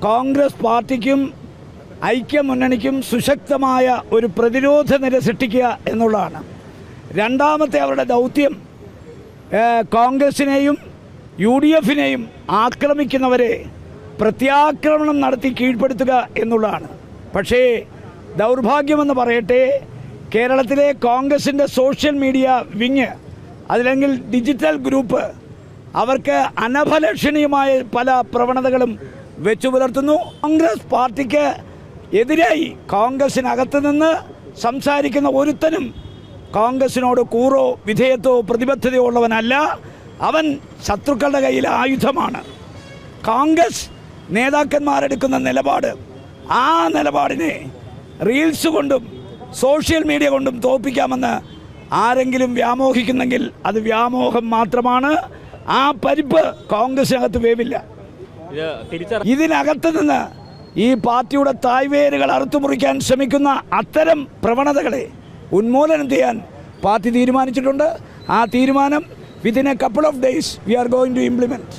കോൺഗ്രസ് പാർട്ടിക്കും ഐക്യമുന്നണിക്കും സുശക്തമായ ഒരു പ്രതിരോധ നിര സൃഷ്ടിക്കുക എന്നുള്ളതാണ്. രണ്ടാമത്തെ അവരുടെ ദൗത്യം കോൺഗ്രസിനെയും UDFിനെയും ആക്രമിക്കുന്നവരെ പ്രത്യാക്രമണം നടത്തി കീഴ്പ്പെടുത്തുക എന്നുള്ളതാണ്. പക്ഷേ ദൗർഭാഗ്യമെന്ന് പറയട്ടെ, കേരളത്തിലെ കോൺഗ്രസിൻ്റെ സോഷ്യൽ മീഡിയ വിങ്, അതിലെങ്കിൽ ഡിജിറ്റൽ ഗ്രൂപ്പ്, അവർക്ക് അനഭലഷണീയമായ പല പ്രവണതകളും വെച്ചു പുലർത്തുന്നു. കോൺഗ്രസ് പാർട്ടിക്ക് എതിരായി കോൺഗ്രസിനകത്ത് നിന്ന് സംസാരിക്കുന്ന ഒരുത്തനും കോൺഗ്രസിനോട് കൂറോ വിധേയത്വോ പ്രതിബദ്ധതയോ ഉള്ളവനല്ല. അവൻ ശത്രുക്കളുടെ കയ്യിൽ ആയുധമാണ്. കോൺഗ്രസ് നേതാക്കന്മാരെടുക്കുന്ന നിലപാട്, ആ നിലപാടിനെ റീൽസ് കൊണ്ടും സോഷ്യൽ മീഡിയ കൊണ്ടും തോൽപ്പിക്കാമെന്ന് ആരെങ്കിലും വ്യാമോഹിക്കുന്നെങ്കിൽ അത് വ്യാമോഹം മാത്രമാണ്. ആ പരിപ്പ് കോൺഗ്രസിനകത്ത് വേവില്ല. ഇതിനകത്ത് നിന്ന് ഈ പാർട്ടിയുടെ തായ്വേരുകൾ അറുത്തുമുറിക്കാൻ ശ്രമിക്കുന്ന അത്തരം പ്രവണതകളെ ഉന്മൂലനം ചെയ്യാൻ പാർട്ടി തീരുമാനിച്ചിട്ടുണ്ട്. ആ തീരുമാനം within a couple of days we are going to implement.